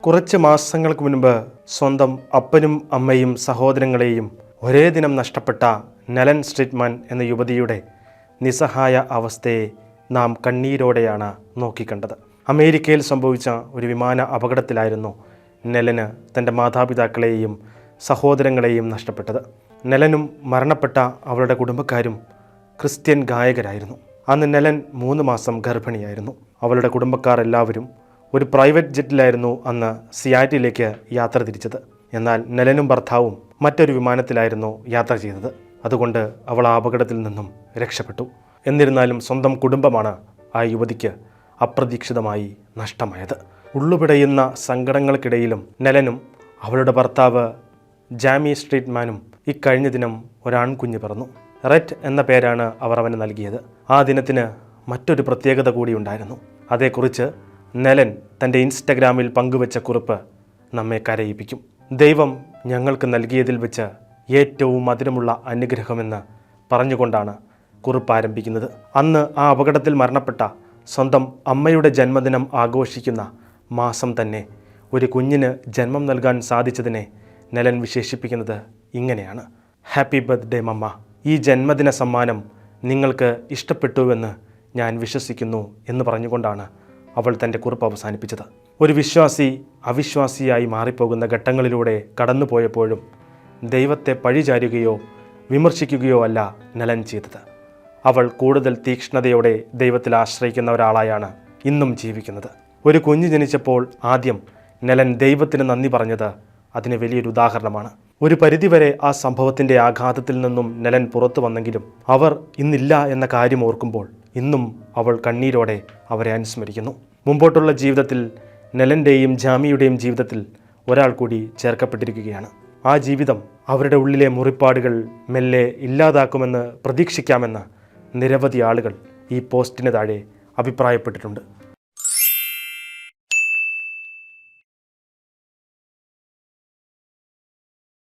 കുറച്ച് മാസങ്ങൾക്ക് മുൻപ് സ്വന്തം അപ്പനും അമ്മയും സഹോദരങ്ങളെയും ഒരേ ദിനം നഷ്ടപ്പെട്ട നെലൻ സ്ട്രിറ്റ്മാൻ എന്ന യുവതിയുടെ നിസ്സഹായ അവസ്ഥയെ നാം കണ്ണീരോടെയാണ് നോക്കിക്കണ്ടത്. അമേരിക്കയിൽ സംഭവിച്ച ഒരു വിമാന അപകടത്തിലായിരുന്നു നെലന് തൻ്റെ മാതാപിതാക്കളെയും സഹോദരങ്ങളെയും നഷ്ടപ്പെട്ടത്. നെലനും മരണപ്പെട്ട അവളുടെ കുടുംബക്കാരും ക്രിസ്ത്യൻ ഗായകരായിരുന്നു. അന്ന് നെലൻ 3 മാസം ഗർഭിണിയായിരുന്നു. അവളുടെ കുടുംബക്കാർ എല്ലാവരും ഒരു പ്രൈവറ്റ് ജെറ്റിലായിരുന്നു അന്ന് സിയാറ്റിലേക്ക് യാത്ര തിരിച്ചത്. എന്നാൽ നെലനും ഭർത്താവും മറ്റൊരു വിമാനത്തിലായിരുന്നു യാത്ര ചെയ്തത്. അതുകൊണ്ട് അവൾ ആ അപകടത്തിൽ നിന്നും രക്ഷപ്പെട്ടു. എന്നിരുന്നാലും സ്വന്തം കുടുംബമാണ് ആ യുവതിക്ക് അപ്രതീക്ഷിതമായി നഷ്ടമായത്. ഉള്ളുപിടയുന്ന സങ്കടങ്ങൾക്കിടയിലും നെലനും അവളുടെ ഭർത്താവ് ജാമി സ്ട്രീറ്റ്മാനും ഇക്കഴിഞ്ഞ ദിനം ഒരാൺകുഞ്ഞ് പിറന്നു. റെറ്റ് എന്ന പേരാണ് അവർ അവന് നൽകിയത്. ആ ദിനത്തിന് മറ്റൊരു പ്രത്യേകത കൂടി ഉണ്ടായിരുന്നു. അതേക്കുറിച്ച് നെലൻ തൻ്റെ ഇൻസ്റ്റഗ്രാമിൽ പങ്കുവച്ച കുറിപ്പ് നമ്മെ കരയിപ്പിക്കും. ദൈവം ഞങ്ങൾക്ക് നൽകിയതിൽ വെച്ച് ഏറ്റവും മധുരമുള്ള അനുഗ്രഹമെന്ന് പറഞ്ഞുകൊണ്ടാണ് കുറിപ്പ് ആരംഭിക്കുന്നത്. അന്ന് ആ അപകടത്തിൽ മരണപ്പെട്ട സ്വന്തം അമ്മയുടെ ജന്മദിനം ആഘോഷിക്കുന്ന മാസം തന്നെ ഒരു കുഞ്ഞിന് ജന്മം നൽകാൻ സാധിച്ചതിനെ നെലൻ വിശേഷിപ്പിക്കുന്നത് ഇങ്ങനെയാണ്: ഹാപ്പി ബർത്ത്ഡേ മമ്മ. ഈ ജന്മദിന സമ്മാനം നിങ്ങൾക്ക് ഇഷ്ടപ്പെട്ടുവെന്ന് ഞാൻ വിശ്വസിക്കുന്നു എന്ന് പറഞ്ഞുകൊണ്ടാണ് അവൾ തൻ്റെ കുറിപ്പ് അവസാനിപ്പിച്ചത്. ഒരു വിശ്വാസി അവിശ്വാസിയായി മാറിപ്പോകുന്ന ഘട്ടങ്ങളിലൂടെ കടന്നുപോയപ്പോഴും ദൈവത്തെ പഴിചാരുകയോ വിമർശിക്കുകയോ അല്ല നെലൻ ചെയ്തത്. അവൾ കൂടുതൽ തീക്ഷ്ണതയോടെ ദൈവത്തിൽ ആശ്രയിക്കുന്ന ഒരാളായാണ് ഇന്നും ജീവിക്കുന്നത്. ഒരു കുഞ്ഞ് ജനിച്ചപ്പോൾ ആദ്യം നെലൻ ദൈവത്തിന് നന്ദി പറഞ്ഞത് അതിന് വലിയൊരു ഉദാഹരണമാണ്. ഒരു പരിധിവരെ ആ സംഭവത്തിൻ്റെ ആഘാതത്തിൽ നിന്നും നെലൻ പുറത്തു വന്നെങ്കിലും അവർ ഇന്നില്ല എന്ന കാര്യം ഓർക്കുമ്പോൾ ഇന്നും അവൾ കണ്ണീരോടെ അവരെ അനുസ്മരിക്കുന്നു. മുമ്പോട്ടുള്ള ജീവിതത്തിൽ നെലൻ്റെയും ജാമിയുടെയും ജീവിതത്തിൽ ഒരാൾ കൂടി ചേർക്കപ്പെട്ടിരിക്കുകയാണ്. ആ ജീവിതം അവരുടെ ഉള്ളിലെ മുറിപ്പാടുകൾ മെല്ലെ ഇല്ലാതാക്കുമെന്ന് പ്രതീക്ഷിക്കാമെന്ന് നിരവധി ആളുകൾ ഈ പോസ്റ്റിന് താഴെ അഭിപ്രായപ്പെട്ടിട്ടുണ്ട്.